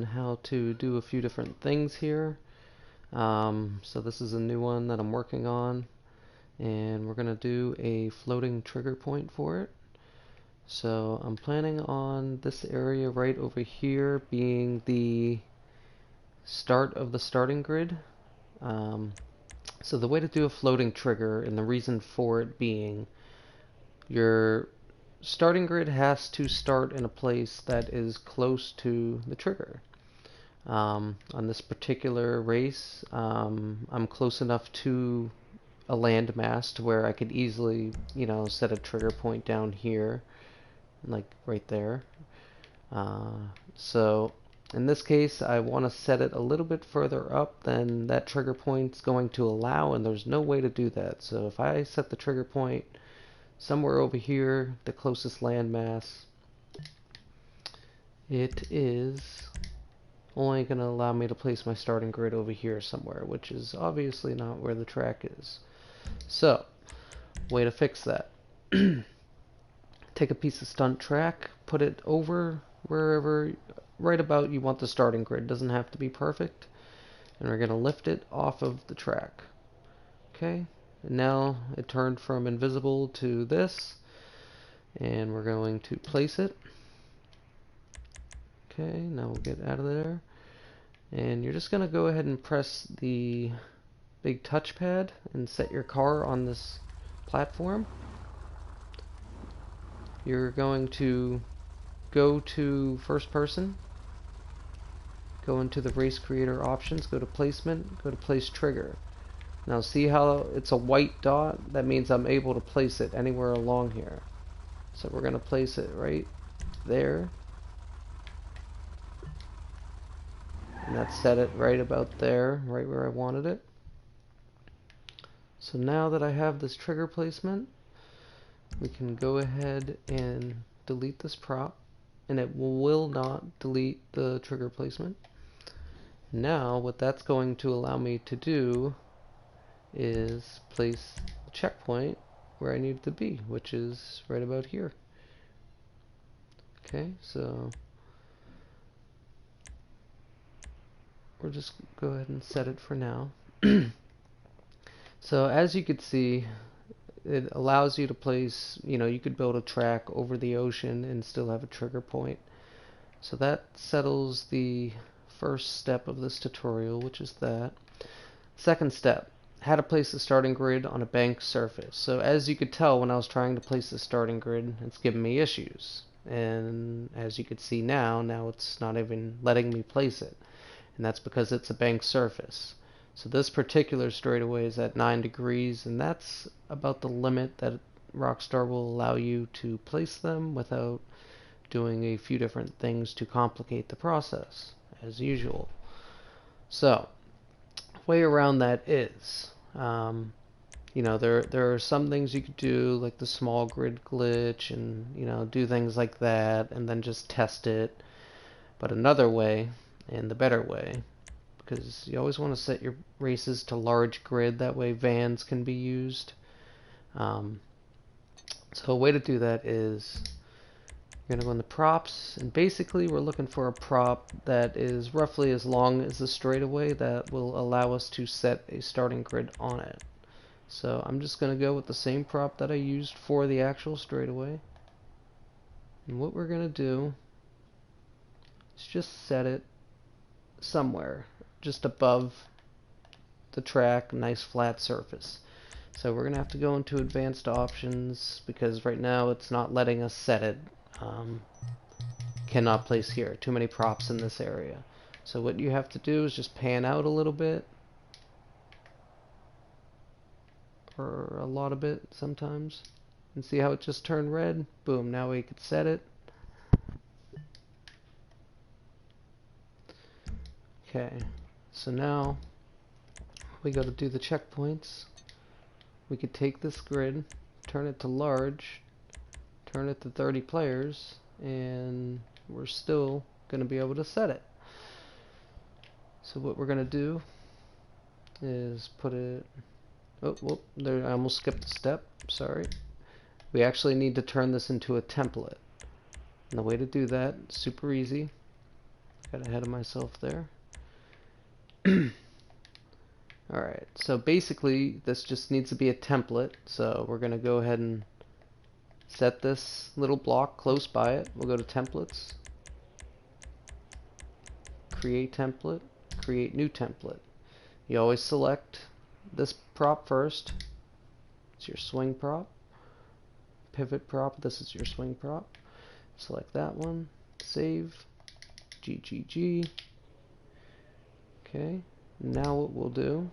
how to do a few different things here. So this is a new one that I'm working on, and we're going to do a floating trigger point for it. So I'm planning on this area right over here being the start of the starting grid. Um, so the way to do a floating trigger, and the reason for it being, your starting grid has to start in a place that is close to the trigger. On this particular race, I'm close enough to a landmass to where I could easily, set a trigger point down here, like right there. So in this case, I want to set it a little bit further up than that trigger point's going to allow, and there's no way to do that. So if I set the trigger point somewhere over here, the closest landmass, it is only going to allow me to place my starting grid over here somewhere, which is obviously not where the track is. So, way to fix that. Take a piece of stunt track, put it over wherever, right about you want the starting grid. Doesn't have to be perfect. And we're going to lift it off of the track. Okay, and now it turned from invisible to this, and we're going to place it. Okay, now we'll get out of there. And you're just going to go ahead and press the big touchpad and set your car on this platform. You're going to go to first person, go into the race creator options, go to placement, go to place trigger. Now see how it's a white dot? That means I'm able to place it anywhere along here. So we're going to place it right there. And that set it right about there, right where I wanted it. So now that I have this trigger placement, we can go ahead and delete this prop, and it will not delete the trigger placement. Now what that's going to allow me to do is place a checkpoint where I need it to be, which is right about here. Okay, so we'll just go ahead and set it for now. So as you can see, it allows you to place, you could build a track over the ocean and still have a trigger point. So that settles the first step of this tutorial, which is that. Second step, how to place the starting grid on a bank surface. So as you could tell, when I was trying to place the starting grid, it's giving me issues. And as you can see now it's not even letting me place it. And that's because it's a bank surface. So this particular straightaway is at 9 degrees, and that's about the limit that Rockstar will allow you to place them without doing a few different things to complicate the process, as usual. So, way around that is, there are some things you could do, like the small grid glitch, and do things like that, and then just test it. But another way, and the better way, because you always want to set your races to large grid, that way vans can be used. So a way to do that is you're going to go in the props, and basically we're looking for a prop that is roughly as long as the straightaway that will allow us to set a starting grid on it. So I'm just going to go with the same prop that I used for the actual straightaway. And what we're going to do is just set it somewhere just above the track, nice flat surface. So we're going to have to go into advanced options because right now it's not letting us set it. Cannot place here. Too many props in this area. So what you have to do is just pan out a little bit, or a lot of it sometimes, and see how it just turned red? Boom, now we could set it. Okay, so now we go to do the checkpoints. We could take this grid, turn it to large, turn it to 30 players, and we're still going to be able to set it. So what we're going to do is put it... Oh, there, I almost skipped a step. Sorry. We actually need to turn this into a template. And the way to do that, super easy. Got ahead of myself there. Alright, so basically this just needs to be a template. So we're going to go ahead and set this little block close by it. We'll go to templates, create template, create new template. You always select this prop first. It's your swing prop. Pivot prop, this is your swing prop. Select that one, save, GGG. Okay, now what we'll do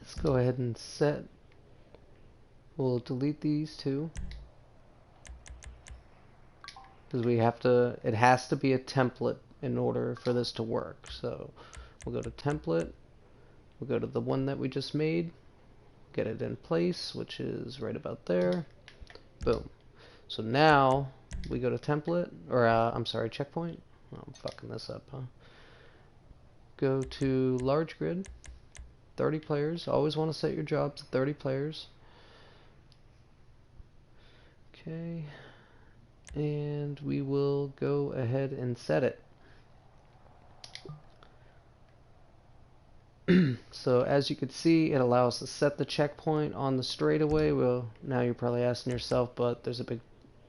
is go ahead and set, we'll delete these two because we have to, it has to be a template in order for this to work. So we'll go to template, we'll go to the one that we just made, get it in place, which is right about there. Boom. So now we go to template, or I'm sorry, checkpoint. Oh, I'm fucking this up, huh? Go to large grid, 30 players. Always want to set your jobs at 30 players. Okay, and we will go ahead and set it. So as you can see, it allows us to set the checkpoint on the straightaway. Well, now you're probably asking yourself, but there's a big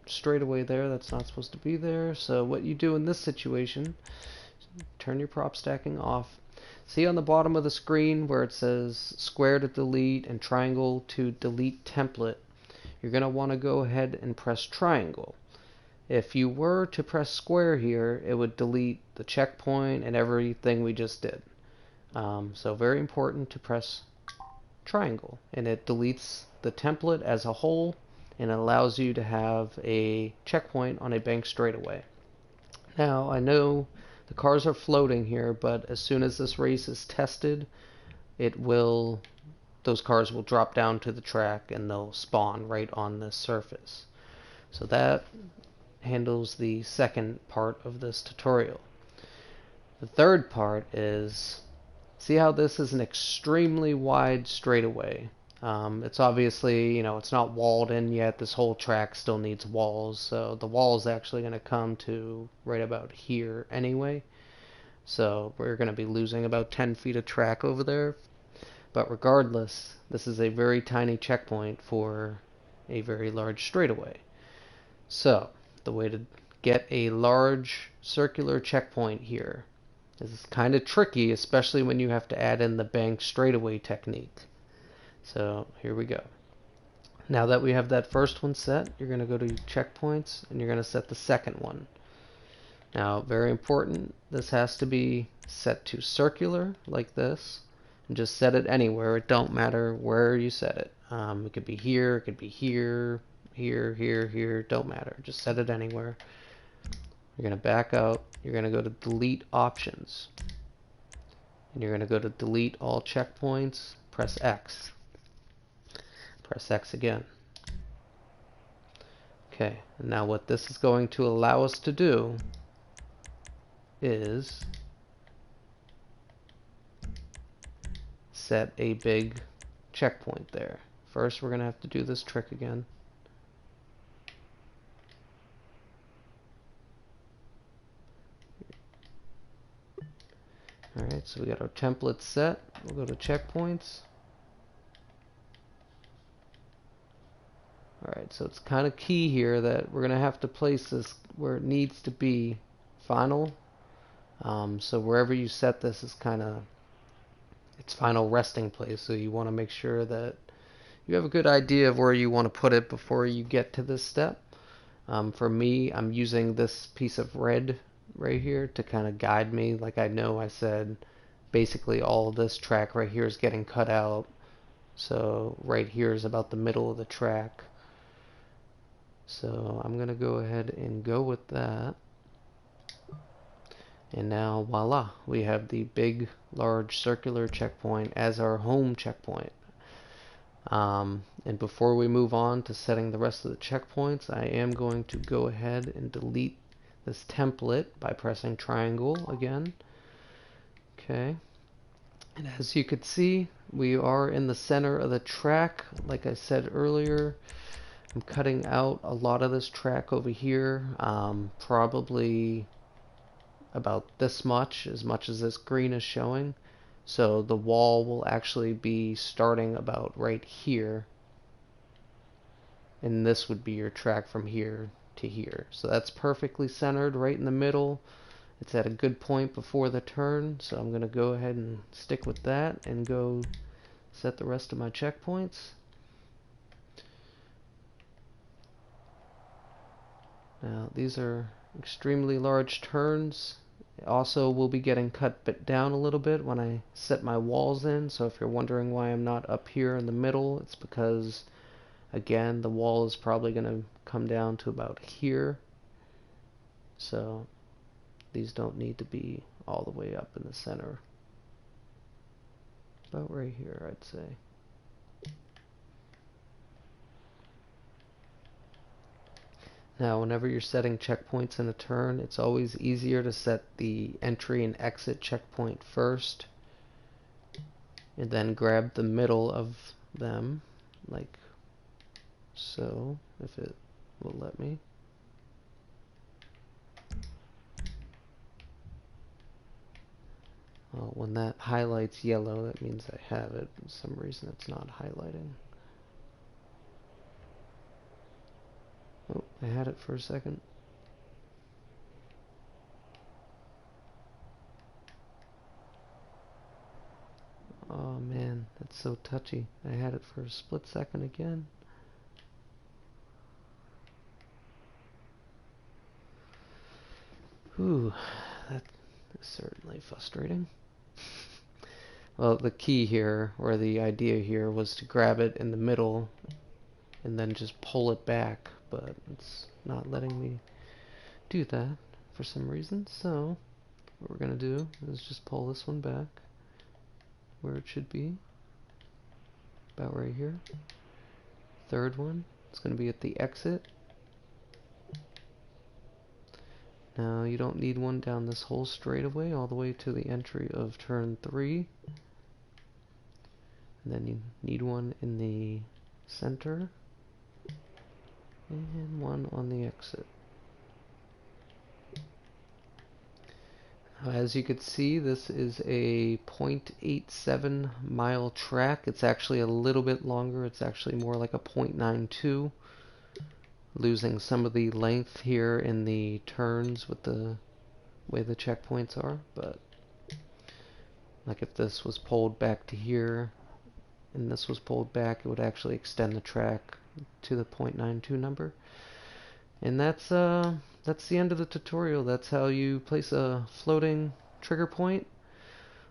straightaway there that's not supposed to be there. So what you do in this situation, turn your prop stacking off. See on the bottom of the screen where it says square to delete and triangle to delete template, you're going to want to go ahead and press triangle. If you were to press square here, it would delete the checkpoint and everything we just did. So very important to press triangle, and it deletes the template as a whole, and it allows you to have a checkpoint on a bank straightaway. Now I know the cars are floating here, but as soon as this race is tested, those cars will drop down to the track and they'll spawn right on this surface. So that handles the second part of this tutorial. The third part is, see how this is an extremely wide straightaway. It's obviously, it's not walled in yet. This whole track still needs walls, so the wall is actually going to come to right about here anyway. So we're going to be losing about 10 feet of track over there. But regardless, this is a very tiny checkpoint for a very large straightaway. So the way to get a large circular checkpoint here is kind of tricky, especially when you have to add in the bank straightaway technique. So here we go. Now that we have that first one set, you're going to go to checkpoints and you're going to set the second one. Now, very important, this has to be set to circular like this, and just set it anywhere. It don't matter where you set it. It could be here, it could be here, here, don't matter. Just set it anywhere. You're going to back out. You're going to go to delete options. And you're going to go to delete all checkpoints. Press X. Press X again. Okay, and now what this is going to allow us to do is set a big checkpoint there. First, we're going to have to do this trick again. Alright, so we got our template set. We'll go to checkpoints. Alright, so it's kind of key here that we're going to have to place this where it needs to be final. So wherever you set this is kind of its final resting place. So you want to make sure that you have a good idea of where you want to put it before you get to this step. For me, I'm using this piece of red right here to kind of guide me. Like I know I said basically all of this track right here is getting cut out. So right here is about the middle of the track. So I'm going to go ahead and go with that. And now voila, we have the big large circular checkpoint as our home checkpoint. And before we move on to setting the rest of the checkpoints, I am going to go ahead and delete this template by pressing triangle again. Okay, and as you could see, we are in the center of the track. Like I said earlier, I'm cutting out a lot of this track over here. Probably about this much as this green is showing. So the wall will actually be starting about right here, and this would be your track from here to here. So that's perfectly centered right in the middle. It's at a good point before the turn, so I'm going to go ahead and stick with that and go set the rest of my checkpoints. Now these are extremely large turns. Also will be getting cut down a little bit when I set my walls in, so if you're wondering why I'm not up here in the middle, it's because again the wall is probably going to come down to about here, so these don't need to be all the way up in the center. About right here, I'd say. Now, whenever you're setting checkpoints in a turn, it's always easier to set the entry and exit checkpoint first, and then grab the middle of them, like so, if it will let me. Well, when that highlights yellow, that means I have it. For some reason, it's not highlighting. Oh, I had it for a second. Oh man, that's so touchy. I had it for a split second again. Whew, that is certainly frustrating. Well, the key here, or the idea here, was to grab it in the middle and then just pull it back, but it's not letting me do that for some reason. So what we're going to do is just pull this one back where it should be, about right here. Third one, it's going to be at the exit. Now you don't need one down this whole straightaway all the way to the entry of turn 3. And then you need one in the center and one on the exit. As you can see, this is a 0.87 mile track. It's actually a little bit longer. It's actually more like a 0.92, losing some of the length here in the turns with the way the checkpoints are. But like if this was pulled back to here and this was pulled back, it would actually extend the track to the 0.92 number. And that's the end of the tutorial. That's how you place a floating trigger point.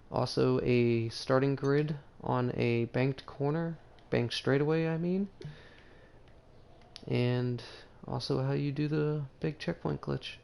Also a starting grid on a banked corner, banked straightaway I mean. And also how you do the big checkpoint glitch.